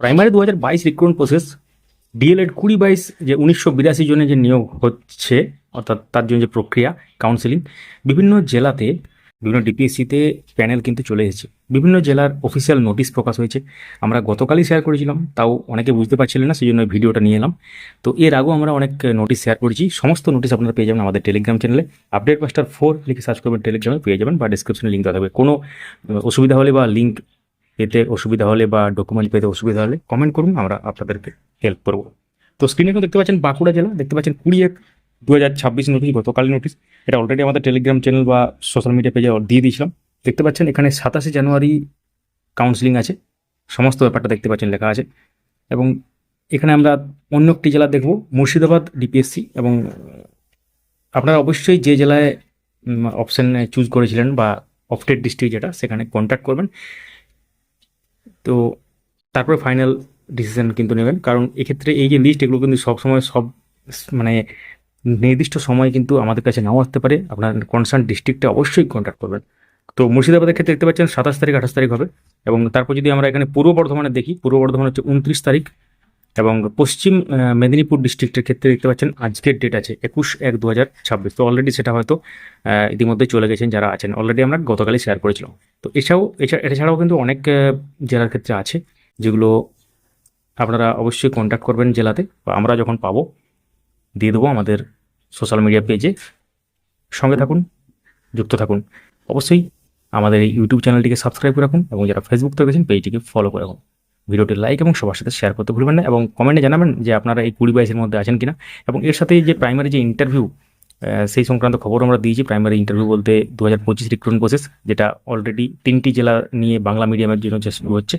Primary 2022 recruitment process, D.El.Ed 2022 যে 1982 জনে যে নিয়োগ হচ্ছে, অর্থাৎ তার জন্য যে প্রক্রিয়া কাউন্সেলিং, বিভিন্ন জেলাতে বিভিন্ন ডিপিএসসিতে প্যানেল কিন্তু চলে এসেছে। বিভিন্ন জেলার অফিসিয়াল নোটিশ প্রকাশ হয়েছে। আমরা গতকালই শেয়ার করেছিলাম, তাও অনেকে বুঝতে পারছিলেন না, সেই জন্য ভিডিওটা নিয়ে এলাম। তো এর আগেও আমরা অনেক নোটিশ শেয়ার করেছি। সমস্ত নোটিশ আপনারা পেয়ে যাবেন আমাদের টেলিগ্রাম চ্যানেলে। আপডেট মাস্টার 4 লিখে সার্চ করবেন, টেলিগ্রামে পেয়ে যাবেন, বা ডিসক্রিপশনে লিঙ্ক দেওয়া থাকবে। কোনো অসুবিধা হলে বা লিঙ্ক পেতে অসুবিধা হলে বা ডকুমেন্ট পেতে অসুবিধা হলে কমেন্ট করুন, আমরা আপনাদেরকে হেল্প করবো। তো স্ক্রিনে এখন দেখতে পাচ্ছেন বাঁকুড়া জেলা, দেখতে পাচ্ছেন 20/1/2026 নোটিশ, গতকালের নোটিশ। এটা অলরেডি আমাদের টেলিগ্রাম চ্যানেল বা সোশ্যাল মিডিয়া পেজে দিয়ে দিয়েছিলাম। দেখতে পাচ্ছেন এখানে 27 জানুয়ারি কাউন্সিলিং আছে, সমস্ত ব্যাপারটা দেখতে পাচ্ছেন লেখা আছে। এবং এখানে আমরা অন্য একটি জেলা দেখব, মুর্শিদাবাদ ডিপিএসসি। এবং আপনারা অবশ্যই যে জেলায় অপশান চুজ করেছিলেন বা অফটেড ডিস্ট্রিক্ট যেটা, সেখানে কন্ট্যাক্ট করবেন। তো তারপরে ফাইনাল ডিসিশন কিন্তু নেবেন, কারণ এক্ষেত্রে এই যে লিস্ট, এগুলো কিন্তু সবসময় মানে নির্দিষ্ট সময় কিন্তু আমাদের কাছে নাও আসতে পারে। আপনার কনসার্ন ডিস্ট্রিক্টে অবশ্যই কন্ট্যাক্ট করবেন। তো মুর্শিদাবাদের ক্ষেত্রে দেখতে পাচ্ছেন 27 তারিখ 28 তারিখ হবে। এবং তারপর যদি আমরা এখানে পূর্ব বর্ধমানে দেখি, পূর্ব বর্ধমান হচ্ছে 29 তারিখ। এবং পশ্চিম মেদিনীপুর ডিস্ট্রিক্টের ক্ষেত্রে দেখতে পাচ্ছেন আজকের ডেট আছে 21/1/2026। তো অলরেডি সেটা হয়তো ইতিমধ্যে চলে গেছেন যারা আছেন, অলরেডি আমরা গতকালই শেয়ার করেছিলাম। তো এছাড়াও কিন্তু অনেক জেলার ক্ষেত্রে আছে, যেগুলো আপনারা অবশ্যই কন্ট্যাক্ট করবেন জেলাতে, বা আমরা যখন পাবো দিয়ে দেবো আমাদের সোশ্যাল মিডিয়া পেজে। সঙ্গে থাকুন, যুক্ত থাকুন। অবশ্যই আমাদের এই ইউটিউব চ্যানেলটিকে সাবস্ক্রাইব করে রাখুন, এবং যারা ফেসবুক থেকে গেছেন পেজটিকে ফলো করে রাখুন। ভিডিওটি লাইক এবং সবার সাথে শেয়ার করতে ভুলবেন না, এবং কমেন্টে জানাবেন যে আপনারা এই 20/22 মধ্যে আছেন কিনা। এবং এর সাথে যে প্রাইমারি যে ইন্টারভিউ, সেই সংক্রান্ত খবর আমরা দিয়েছি। প্রাইমারি ইন্টারভিউ বলতে 2025 রিক্রুটমেন্ট প্রসেস, যেটা অলরেডি 3টি জেলা নিয়ে বাংলা মিডিয়ামের জন্য যে শুরু হচ্ছে,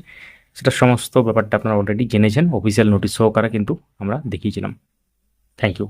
সেটা সমস্ত ব্যাপারটা আপনারা অলরেডি জেনেছেন। অফিসিয়াল নোটিশ সহকারে কিন্তু আমরা দেখিয়েছিলাম। Thank you.